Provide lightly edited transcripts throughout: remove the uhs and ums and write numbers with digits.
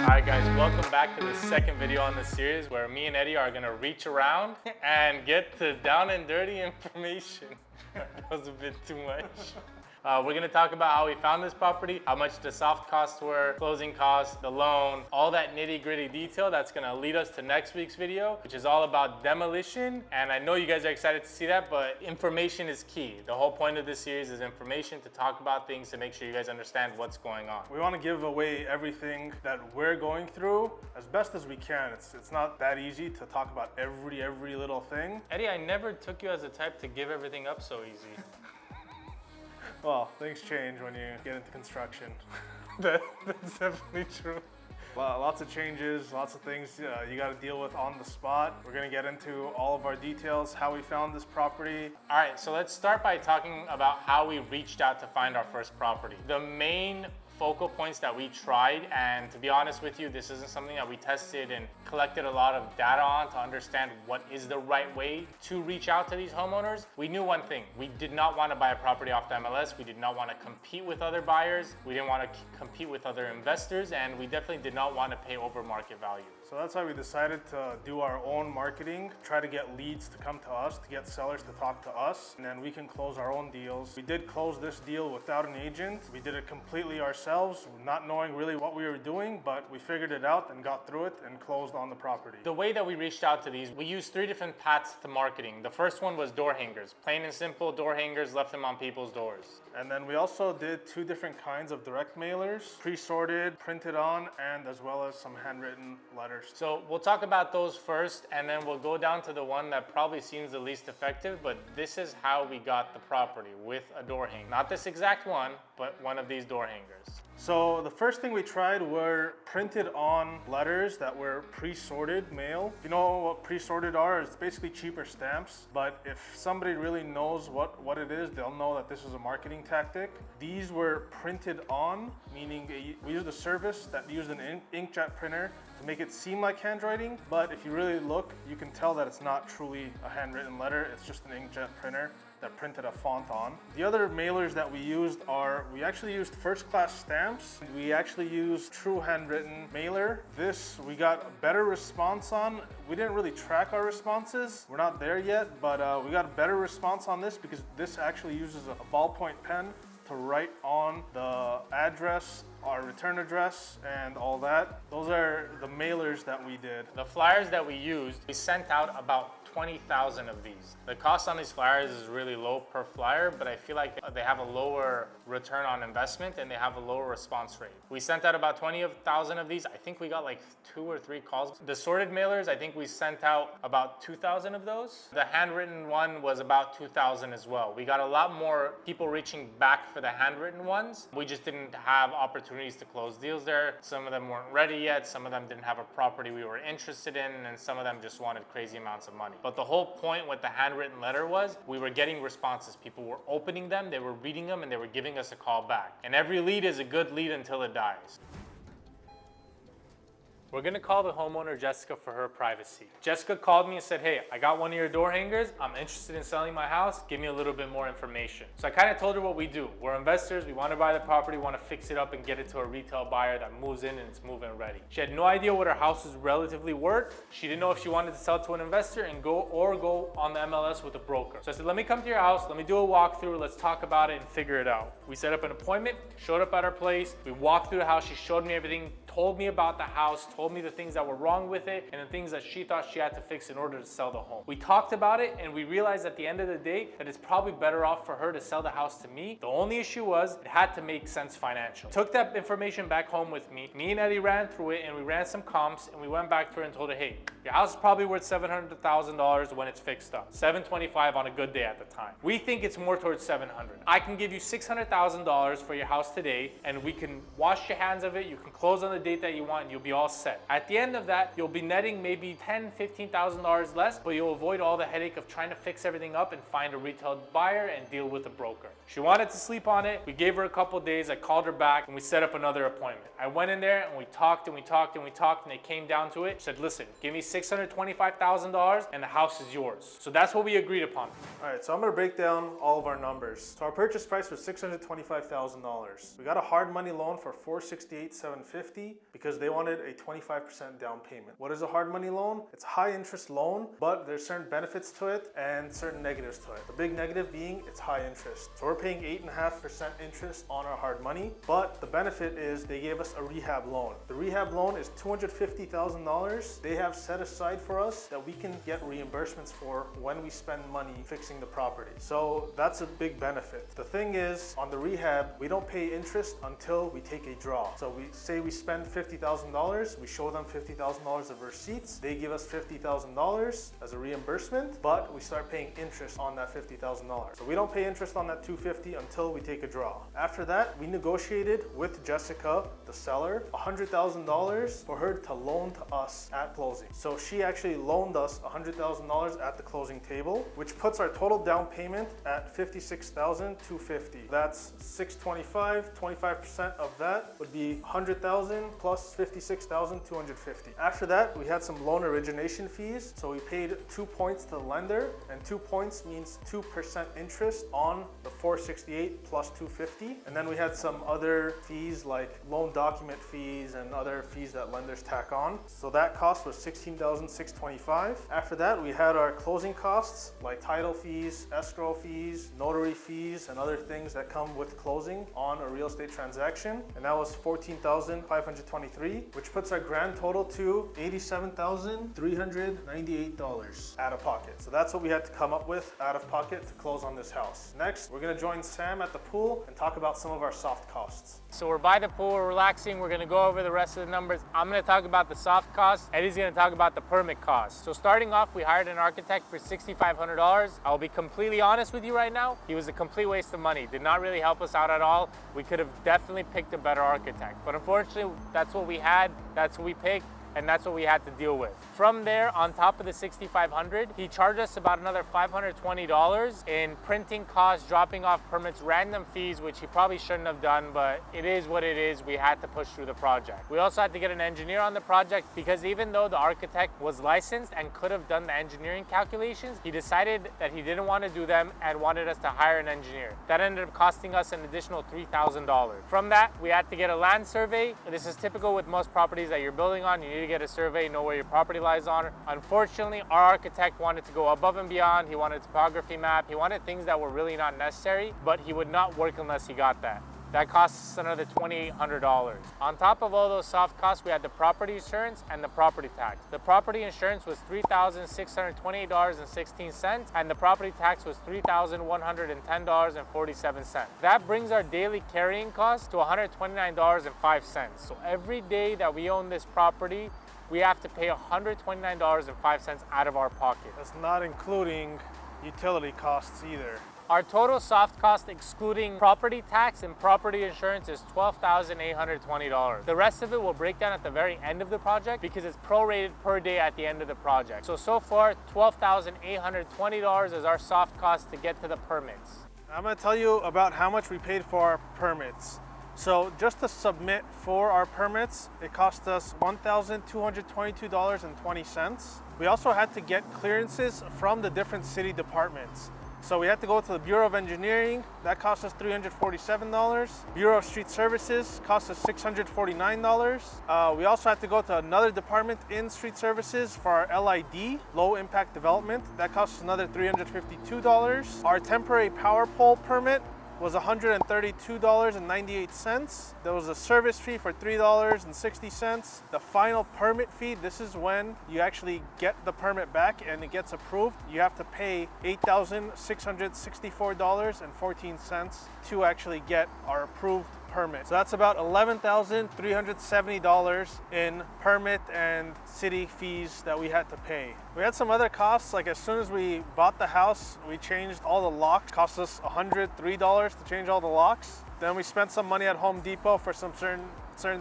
Alright guys, welcome back to the second video on this series where me and Eddie are going to reach around and get to down and dirty information. That was a bit too much. We're going to talk about how we found this property, how much the soft costs were, closing costs, the loan, all that nitty gritty detail that's going to lead us to next week's video, which is all about demolition. And I know you guys are excited to see that, but information is key. The whole point of this series is information, to talk about things, to make sure you guys understand what's going on. We want to give away everything that we're going through as best as we can. It's not that easy to talk about every little thing. Eddie, I never took you as a type to give everything up so easy. Well, things change when you get into construction. That's definitely true. Well, lots of changes, lots of things you got to deal with on the spot. We're going to get into all of our details, how we found this property. All right, so let's start by talking about how we reached out to find our first property. The main focal points that we tried, and to be honest with you, this isn't something that we tested and collected a lot of data on to understand what is the right way to reach out to these homeowners. We knew one thing: we did not want to buy a property off the MLS. We did not want to compete with other buyers. We didn't want to compete with other investors, and we definitely did not want to pay over market value. So that's why we decided to do our own marketing, try to get leads to come to us, to get sellers to talk to us, and then we can close our own deals. We did close this deal without an agent. We did it completely ourselves, not knowing really what we were doing, but we figured it out and got through it and closed on the property. The way that we reached out to these, we used 3 different paths to marketing. The first one was door hangers. Plain and simple door hangers, left them on people's doors. And then we also did 2 different kinds of direct mailers, pre-sorted, printed on, and as well as some handwritten letters. So we'll talk about those first, and then we'll go down to the one that probably seems the least effective, but this is how we got the property, with a door hanger. Not this exact one, but one of these door hangers. So the first thing we tried were printed on letters that were pre-sorted mail. If you know what pre-sorted are, it's basically cheaper stamps. But if somebody really knows what it is, they'll know that this is a marketing tactic. These were printed on, meaning we used a service that used an inkjet printer to make it seem like handwriting. But if you really look, you can tell that it's not truly a handwritten letter. It's just an inkjet printer that printed a font on. The other mailers that we used we actually used first class stamps. We actually used true handwritten mailer. This we got a better response on. We didn't really track our responses. We're not there yet, but we got a better response on this because this actually uses a ballpoint pen to write on the address, our return address, and all that. Those are the mailers that we did. The flyers that we used, we sent out about 20,000 of these. The cost on these flyers is really low per flyer, but I feel like they have a lower return on investment and they have a lower response rate. We sent out about 20,000 of these. I think we got like 2 or 3 calls. The sorted mailers, I think we sent out about 2,000 of those. The handwritten one was about 2,000 as well. We got a lot more people reaching back for the handwritten ones. We just didn't have opportunities to close deals there. Some of them weren't ready yet. Some of them didn't have a property we were interested in, and some of them just wanted crazy amounts of money. But the whole point with the handwritten letter was we were getting responses. People were opening them, they were reading them, and they were giving us a call back. And every lead is a good lead until it dies. We're gonna call the homeowner Jessica for her privacy. Jessica called me and said, hey, I got one of your door hangers. I'm interested in selling my house. Give me a little bit more information. So I kind of told her what we do. We're investors. We want to buy the property, want to fix it up and get it to a retail buyer that moves in and it's moving ready. She had no idea what her house was relatively worth. She didn't know if she wanted to sell it to an investor and go on the MLS with a broker. So I said, let me come to your house. Let me do a walkthrough. Let's talk about it and figure it out. We set up an appointment, showed up at our place. We walked through the house. She showed me everything, told me about the house, told me the things that were wrong with it and the things that she thought she had to fix in order to sell the home. We talked about it and we realized at the end of the day that it's probably better off for her to sell the house to me. The only issue was it had to make sense financially. Took that information back home with me. Me and Eddie ran through it and we ran some comps and we went back to her and told her, hey, your house is probably worth $700,000 when it's fixed up. $725 on a good day at the time. We think it's more towards $700. I can give you $600,000 for your house today and we can wash your hands of it. You can close on the date that you want and you'll be all set. At the end of that, you'll be netting maybe $10,000, $15,000 less, but you'll avoid all the headache of trying to fix everything up and find a retail buyer and deal with a broker. She wanted to sleep on it. We gave her a couple days. I called her back and we set up another appointment. I went in there and we talked and we talked and we talked and they came down to it. She said, listen, give me $625,000 and the house is yours. So that's what we agreed upon. All right, so I'm gonna break down all of our numbers. So our purchase price was $625,000. We got a hard money loan for $468,750. property because they wanted a 25% down payment. What is a hard money loan? It's a high interest loan, but there's certain benefits to it and certain negatives to it. The big negative being it's high interest. So we're paying 8.5% interest on our hard money, but the benefit is they gave us a rehab loan. The rehab loan is $250,000. They have set aside for us that we can get reimbursements for when we spend money fixing the property. So that's a big benefit. The thing is, on the rehab, we don't pay interest until we take a draw. So we say we spend $50,000, we show them $50,000 of receipts, they give us $50,000 as a reimbursement, but we start paying interest on that $50,000. So we don't pay interest on that $250,000 until we take a draw. After that, we negotiated with Jessica, the seller, $100,000 for her to loan to us at closing. So she actually loaned us $100,000 at the closing table, which puts our total down payment at $56,250. That's $625. 25% of that would be $100,000 plus $56,250. After that, we had some loan origination fees. So we paid 2 points to the lender, and 2 points means 2% interest on the $468 plus $250. And then we had some other fees like loan document fees and other fees that lenders tack on. So that cost was $16,625. After that, we had our closing costs like title fees, escrow fees, notary fees, and other things that come with closing on a real estate transaction. And that was $14,523, which puts our grand total to $87,398 out of pocket. So that's what we had to come up with out of pocket to close on this house. Next, we're gonna join Sam at the pool and talk about some of our soft costs. So we're by the pool, we're relaxing, we're gonna go over the rest of the numbers. I'm gonna talk about the soft costs, Eddie's gonna talk about the permit costs. So starting off, we hired an architect for $6,500. I'll be completely honest with you right now, he was a complete waste of money. Did not really help us out at all. We could have definitely picked a better architect. But unfortunately, that's what we had, that's what we picked, and that's what we had to deal with. From there, on top of the $6,500, he charged us about another $520 in printing costs, dropping off permits, random fees, which he probably shouldn't have done, but it is what it is. We had to push through the project. We also had to get an engineer on the project because even though the architect was licensed and could have done the engineering calculations, he decided that he didn't want to do them and wanted us to hire an engineer. That ended up costing us an additional $3,000. From that, we had to get a land survey. This is typical with most properties that you're building on. You need to get a survey, know where your property lies on. Unfortunately, our architect wanted to go above and beyond. He wanted a topography map. He wanted things that were really not necessary, but he would not work unless he got that. That costs us another $2,800. On top of all those soft costs, we had the property insurance and the property tax. The property insurance was $3,628.16, and the property tax was $3,110.47. That brings our daily carrying cost to $129.05. So every day that we own this property, we have to pay $129.05 out of our pocket. That's not including utility costs either. Our total soft cost, excluding property tax and property insurance, is $12,820. The rest of it will break down at the very end of the project because it's prorated per day at the end of the project. So far, $12,820 is our soft cost to get to the permits. I'm gonna tell you about how much we paid for our permits. So just to submit for our permits, it cost us $1,222.20. We also had to get clearances from the different city departments. So we had to go to the Bureau of Engineering, that cost us $347. Bureau of Street Services cost us $649. We also had to go to another department in Street Services for our LID, Low Impact Development, that cost us another $352. Our temporary power pole permit was $132.98. There was a service fee for $3.60. The final permit fee, this is when you actually get the permit back and it gets approved. You have to pay $8,664.14 to actually get our approved permit. So that's about $11,370 in permit and city fees that we had to pay. We had some other costs, like as soon as we bought the house, we changed all the locks. It cost us $103 to change all the locks. Then we spent some money at Home Depot for some certain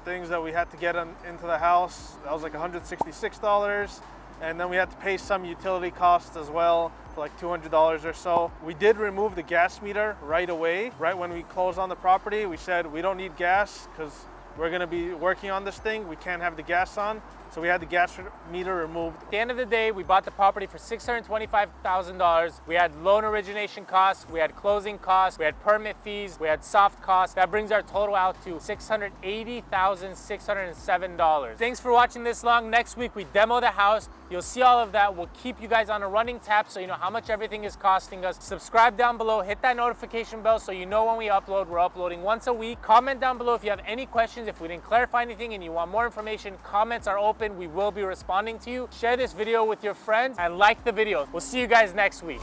things that we had to get into the house. That was like $166. And then we had to pay some utility costs as well for like $200 or so. We did remove the gas meter right away. Right when we closed on the property, we said we don't need gas because we're gonna be working on this thing. We can't have the gas on. So we had the gas meter removed. At the end of the day, we bought the property for $625,000. We had loan origination costs, we had closing costs, we had permit fees, we had soft costs. That brings our total out to $680,607. Thanks for watching this long. Next week, we demo the house. You'll see all of that. We'll keep you guys on a running tap so you know how much everything is costing us. Subscribe down below, hit that notification bell so you know when we upload. We're uploading once a week. Comment down below if you have any questions. If we didn't clarify anything and you want more information, comments are open. We will be responding to you. Share this video with your friends and like the video. We'll see you guys next week.